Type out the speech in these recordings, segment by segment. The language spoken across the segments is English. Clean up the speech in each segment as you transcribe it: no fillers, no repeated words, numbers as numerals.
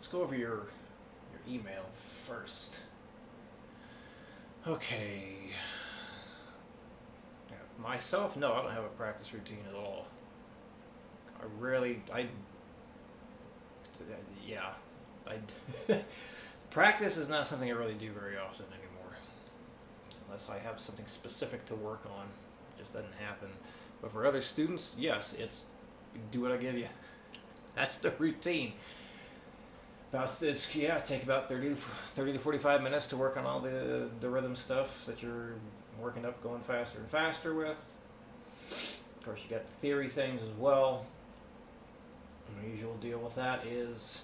let's go over your email first. Okay. Yeah, myself, no, I don't have a practice routine at all. Yeah, I practice is not something I really do very often anymore, unless I have something specific to work on. It just doesn't happen. But for other students, yes, it's do what I give you. That's the routine. About this, yeah, take about 30 to 45 minutes to work on all the rhythm stuff that you're working up, going faster and faster with. Of course, you got the theory things as well. And the usual deal with that is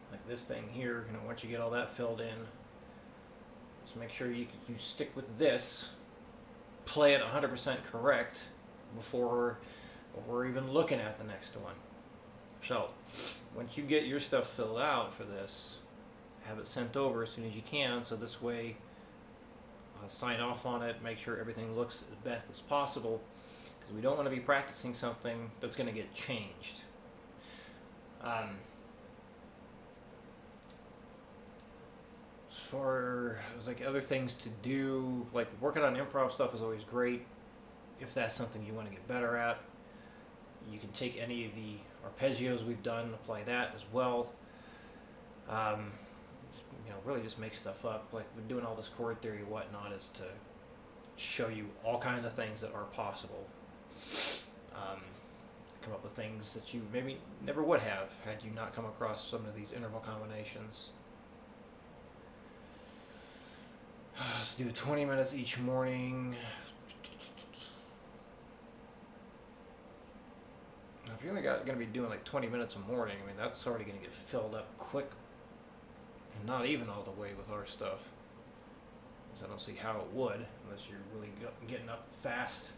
like this thing here. Once you get all that filled in, just make sure you stick with this. Play it 100% correct before we're even looking at the next one. So, once you get your stuff filled out for this, have it sent over as soon as you can, so this way, sign off on it, make sure everything looks as best as possible, because we don't want to be practicing something that's going to get changed. As far as like other things to do, like working on improv stuff is always great. If that's something you want to get better at, you can take any of the arpeggios we've done, apply that as well. Really just make stuff up. Like we're doing all this chord theory and whatnot is to show you all kinds of things that are possible. Come up with things that you maybe never would have had you not come across some of these interval combinations. Let's do 20 minutes each morning. If you're only going to be doing like 20 minutes a morning, I mean, that's already going to get filled up quick. And not even all the way with our stuff. Because I don't see how it would, unless you're really getting up fast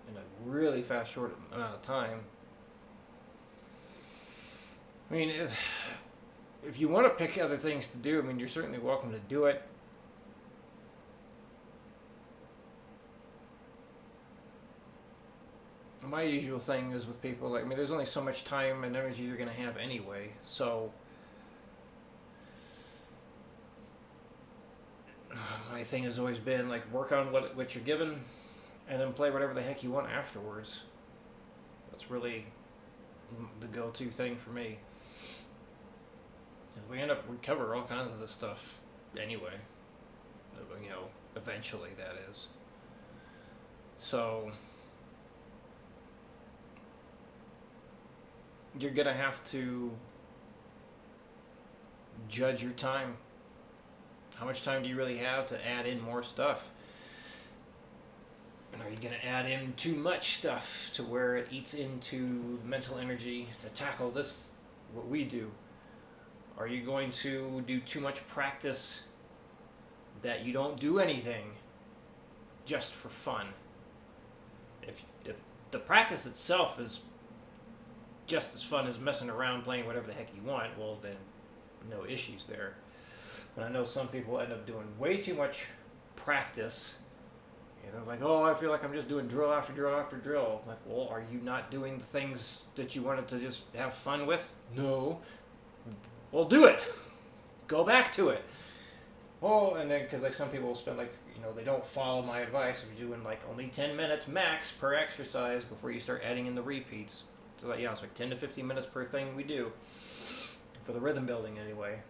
in a really fast, short amount of time. I mean, if you want to pick other things to do, I mean, you're certainly welcome to do it. My usual thing is with people, like, I mean, there's only so much time and energy you're going to have anyway, so my thing has always been, like, work on what you're given, and then play whatever the heck you want afterwards. That's really the go-to thing for me. We cover all kinds of this stuff anyway, eventually, that is. So you're going to have to judge your time. How much time do you really have to add in more stuff? And are you going to add in too much stuff to where it eats into mental energy to tackle this, what we do? Are you going to do too much practice that you don't do anything just for fun? If the practice itself is just as fun as messing around playing whatever the heck you want, well then no issues there. But I know some people end up doing way too much practice, and they're like, oh, I feel like I'm just doing drill after drill after drill. I'm like, well, are you not doing the things that you wanted to just have fun with? No. Well, do it. Go back to it. Oh, and then, because like some people will spend like, they don't follow my advice of doing like only 10 minutes max per exercise before you start adding in the repeats. So like, it's like 10 to 15 minutes per thing we do. For the rhythm building anyway.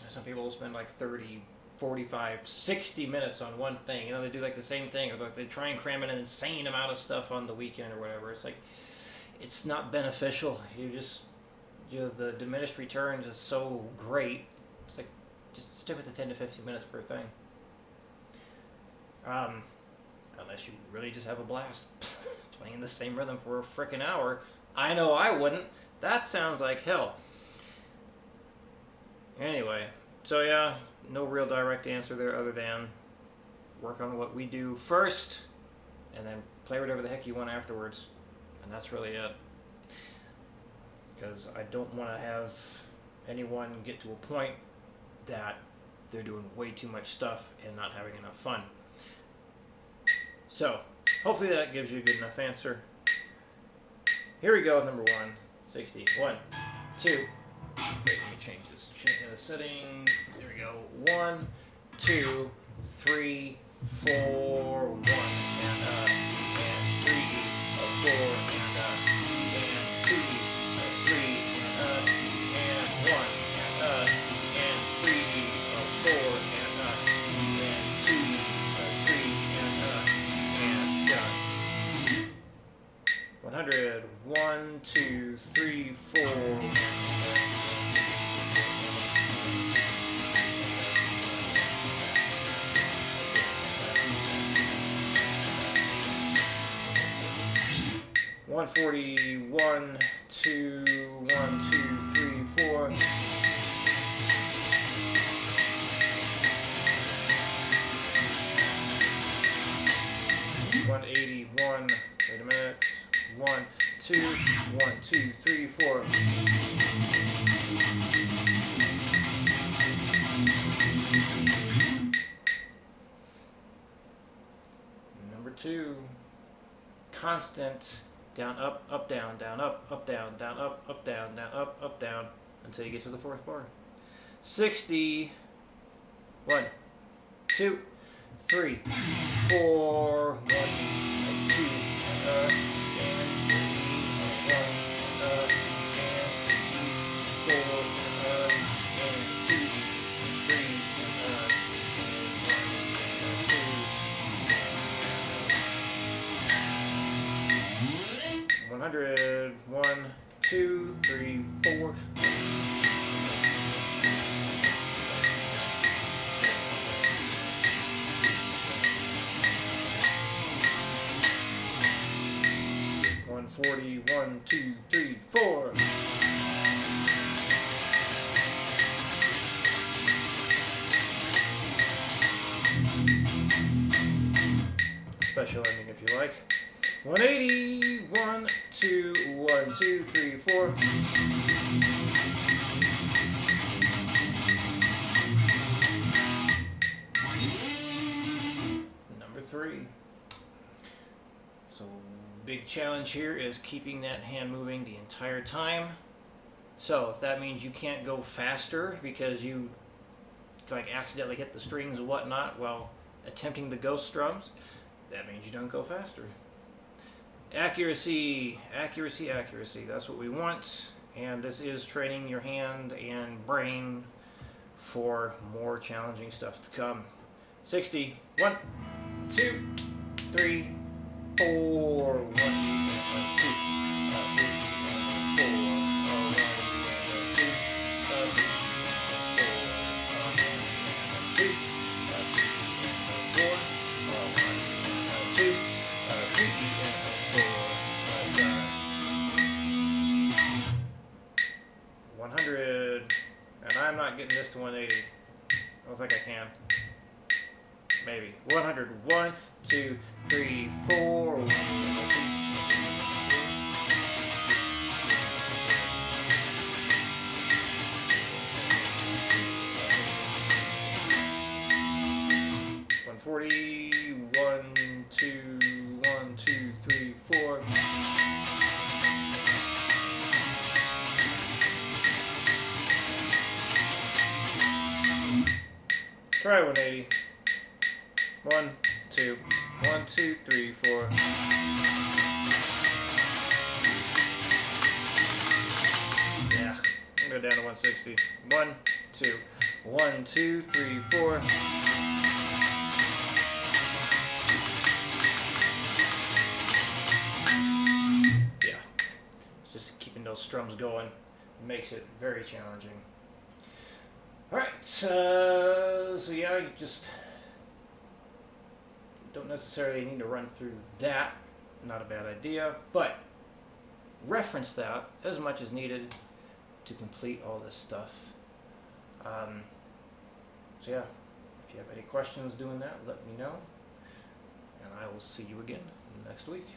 Some people will spend like 30, 45, 60 minutes on one thing. They do like the same thing, or like they try and cram in an insane amount of stuff on the weekend or whatever. It's like, it's not beneficial. The diminished returns is so great. It's like, just stick with the 10 to 15 minutes per thing. Unless you really just have a blast playing the same rhythm for a frickin' hour. I know I wouldn't. That sounds like hell. Anyway, so yeah, no real direct answer there other than work on what we do first, and then play whatever the heck you want afterwards. And that's really it. Because I don't want to have anyone get to a point that they're doing way too much stuff and not having enough fun. So, hopefully that gives you a good enough answer. Here we go with number 161. 2. Wait, let me change this. Change the setting. There we go. 1, 2, 3, 4, 1, and 3, 4, and 2, 3, and 1, and 3, 4, and 2, 3, and done. 100. 1, 2, 3, 4. 140, 1, 2, 1, 2, 3, 4. 181, wait a minute. 1, 2, 1, 2, 3, 4. Number 2, constant. Down, up, down, up, down, up, down, up, down, until you get to the 4th bar. 60. 1, 2, 3, 4. 1, 2, and 3, and 1, and 4, and 2, 3, and 2. 100. 1, 2, 3, 4. 140. 1, 2, 3, 4. Special ending if you like. 180. 1, 2, 1, 2, 3, 4. Number 3. So big challenge here is keeping that hand moving the entire time. So if that means you can't go faster because you like accidentally hit the strings and whatnot while attempting the ghost strums, that means you don't go faster. Accuracy, accuracy, accuracy. That's what we want. And this is training your hand and brain for more challenging stuff to come. 60. 1, 2, 3, 4. 1, 2, 3, 4. 100, and I'm not getting this to 180. I don't think I can. Maybe. 100. 1, 2, 3, 4. 1, 2, 3, 140. 1, 2, 1, 2, 3, 4. Try 180. 1, 2, 1, 2, 3, 4. Yeah, I'm gonna go down to 160. 1, 2, 1, 2, 3, 4. Yeah, just keeping those strums going makes it very challenging. Alright, so yeah, you just don't necessarily need to run through that. Not a bad idea, but reference that as much as needed to complete all this stuff. So yeah, if you have any questions doing that, let me know, and I will see you again next week.